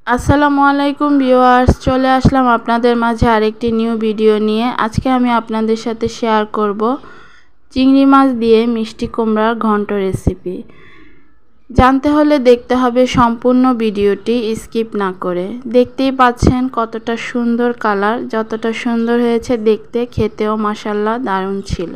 আসসালামু আলাইকুম ভিউয়ার্স, চলে আসলাম আপনাদের মাঝে আরেকটি নিউ ভিডিও নিয়ে। আজকে আমি আপনাদের সাথে শেয়ার করব চিংড়ি মাছ দিয়ে মিষ্টি কুমড়ার ঘন্ট রেসিপি। জানতে হলে দেখতে হবে সম্পূর্ণ ভিডিওটি, স্কিপ না করে। দেখতেই পাচ্ছেন কতটা সুন্দর কালার, যতটা সুন্দর হয়েছে দেখতে, খেতেও মাশাআল্লাহ দারুণ ছিল।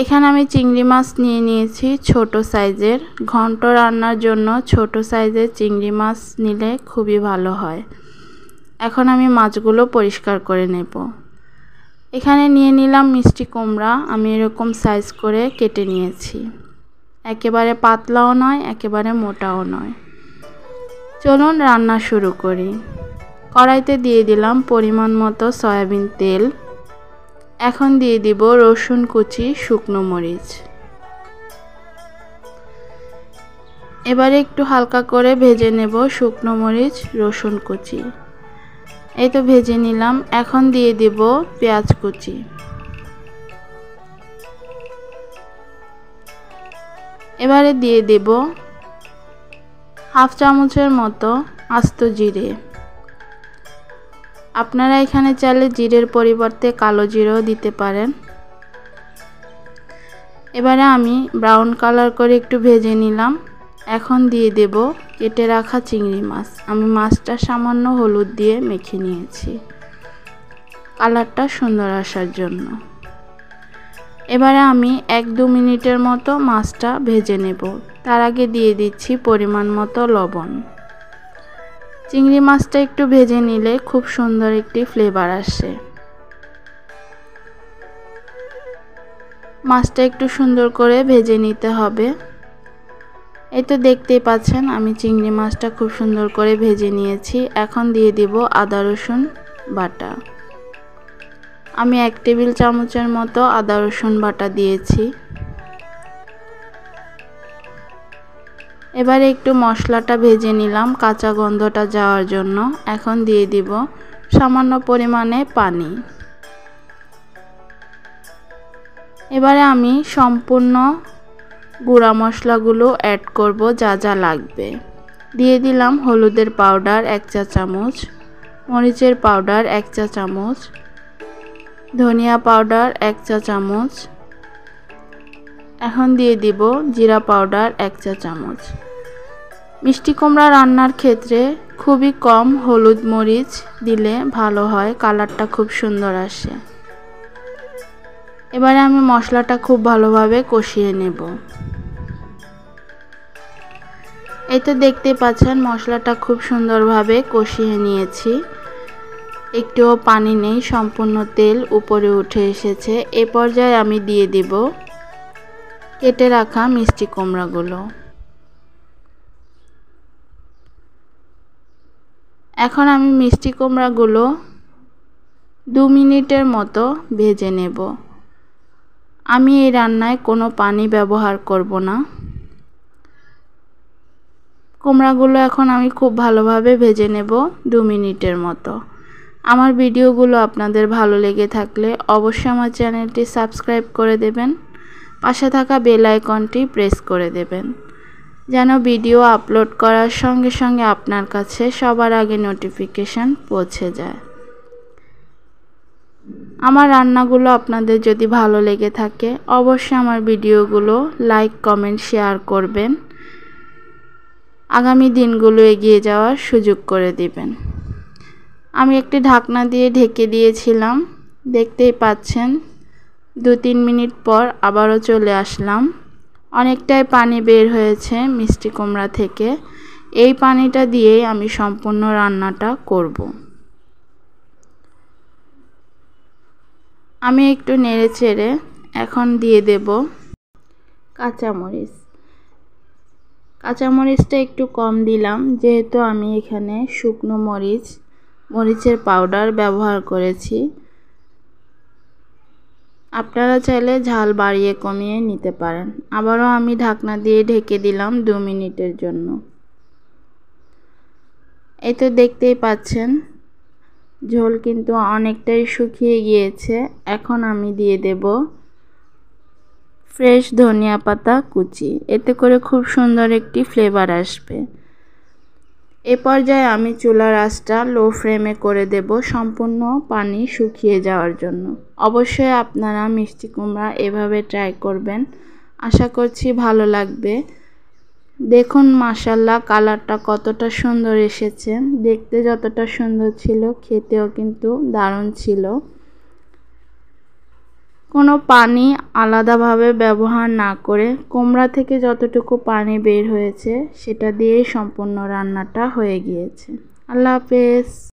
এখানে আমি চিংড়ি মাছ নিয়ে নিয়েছি ছোট সাইজের। ঘন্ট রান্নার জন্য ছোট সাইজের চিংড়ি মাছ নিলে খুবই ভালো হয়। এখন আমি মাছগুলো পরিষ্কার করে নেব। এখানে নিয়ে নিলাম মিষ্টি কুমড়া, আমি এরকম সাইজ করে কেটে নিয়েছি। একেবারে পাতলাও নয়, একেবারে মোটাও নয়। চলুন রান্না শুরু করি। কড়াইতে দিয়ে দিলাম পরিমাণ মতো সয়াবিন তেল। এখন দিয়ে দিব রসুন কুচি, শুকনো মরিচ। এবারে একটু হালকা করে ভেজে নেব শুকনো মরিচ, রসুন কুচি। এই তো ভেজে নিলাম। এখন দিয়ে দিব পেঁয়াজ কুচি। এবারে দিয়ে দেব হাফ চামচের মতো আস্ত জিরে। আপনারা এখানে চাইলে জিরের পরিবর্তে কালো জিরেও দিতে পারেন। এবারে আমি ব্রাউন কালার করে একটু ভেজে নিলাম। এখন দিয়ে দেব কেটে রাখা চিংড়ি মাছ। আমি মাছটা সামান্য হলুদ দিয়ে মেখে নিয়েছি কালারটা সুন্দর আসার জন্য। এবারে আমি 1-2 মিনিটের মতো মাছটা ভেজে নেব। তার আগে দিয়ে দিচ্ছি পরিমাণ মতো লবণ। চিংড়ি মাছটা একটু ভেজে নিলে খুব সুন্দর একটি ফ্লেভার আসে। মাছটা একটু সুন্দর করে ভেজে নিতে হবে। এই তো দেখতেই পাচ্ছেন আমি চিংড়ি মাছটা খুব সুন্দর করে ভেজে নিয়েছি। এখন দিয়ে দিব আদা রসুন বাটা। আমি 1 টেবিল চামচের মতো আদা রসুন বাটা দিয়েছি। এবারে একটু মশলাটা ভেজে নিলাম কাঁচা গন্ধটা যাওয়ার জন্য। এখন দিয়ে দিব সামান্য পরিমাণে পানি। এবারে আমি সম্পূর্ণ গুঁড়া মশলাগুলো অ্যাড করব যা যা লাগবে। দিয়ে দিলাম হলুদের পাউডার 1 চা চামচ, মরিচের পাউডার 1 চা চামচ, ধনিয়া পাউডার 1 চা চামচ। এখন দিয়ে দিব জিরা পাউডার 1 চা চামচ। মিষ্টি কুমড়া রান্নার ক্ষেত্রে খুবই কম হলুদ মরিচ দিলে ভালো হয়, কালারটা খুব সুন্দর আসে। এবারে আমি মশলাটা খুব ভালোভাবে কষিয়ে নেব। এই তো দেখতে পাচ্ছেন মশলাটা খুব সুন্দরভাবে কষিয়ে নিয়েছি। একটুও পানি নেই, সম্পূর্ণ তেল উপরে উঠে এসেছে। এ পর্যায়ে আমি দিয়ে দিব কেটে রাখা মিষ্টি কুমড়াগুলো। এখন আমি মিষ্টি কুমড়াগুলো 2 মিনিটের মতো ভেজে নেব। আমি এই রান্নায় কোনো পানি ব্যবহার করব না। কুমড়াগুলো এখন আমি খুব ভালোভাবে ভেজে নেব 2 মিনিটের মতো। আমার ভিডিওগুলো আপনাদের ভালো লেগে থাকলে অবশ্যই আমার চ্যানেলটি সাবস্ক্রাইব করে দেবেন। পাশে থাকা বেল আইকনটি প্রেস করে দেবেন যেন ভিডিও আপলোড করার সঙ্গে সঙ্গে আপনার কাছে সবার আগে নোটিফিকেশন পৌঁছে যায়। আমার রান্নাগুলো আপনাদের যদি ভালো লেগে থাকে অবশ্যই আমার ভিডিওগুলো লাইক, কমেন্ট, শেয়ার করবেন। আগামী দিনগুলো এগিয়ে যাওয়ার সুযোগ করে দিবেন। আমি একটি ঢাকনা দিয়ে ঢেকে দিয়েছিলাম। দেখতেই পাচ্ছেন 2-3 মিনিট পর আবারও চলে আসলাম। অনেকটাই পানি বের হয়েছে মিষ্টি কুমড়া থেকে। এই পানিটা দিয়েই আমি সম্পূর্ণ রান্নাটা করব। আমি একটু নেড়েচেড়ে এখন দিয়ে দেব কাঁচামরিচ। কাঁচামরিচটা একটু কম দিলাম যেহেতু আমি এখানে শুকনো মরিচের পাউডার ব্যবহার করেছি। আপনারা চাইলে ঝাল বাড়িয়ে কমিয়ে নিতে পারেন। আবারও আমি ঢাকনা দিয়ে ঢেকে দিলাম 2 মিনিটের জন্য। এই তো দেখতেই পাচ্ছেন ঝোল কিন্তু অনেকটাই শুকিয়ে গিয়েছে। এখন আমি দিয়ে দেব ফ্রেশ ধনিয়া পাতা কুচি। এতে করে খুব সুন্দর একটি ফ্লেভার আসবে। এ পর্যায়ে আমি চুলার আঁচটা লো ফ্লেমে করে দেব সম্পূর্ণ পানি শুকিয়ে যাওয়ার জন্য। অবশ্যই আপনারা মিষ্টি কুমড়া এভাবে ট্রাই করবেন, আশা করছি ভালো লাগবে। দেখুন মাশাআল্লাহ কালারটা কতটা সুন্দর এসেছে, দেখতে যতটা সুন্দর ছিল খেতেও কিন্তু দারুণ ছিল। কোনো পানি আলাদাভাবে ব্যবহার না করে কুমড়া থেকে যতটুকু পানি বের হয়েছে সেটা দিয়েই সম্পূর্ণ রান্নাটা হয়ে গিয়েছে। আল্লাহ হাফেজ।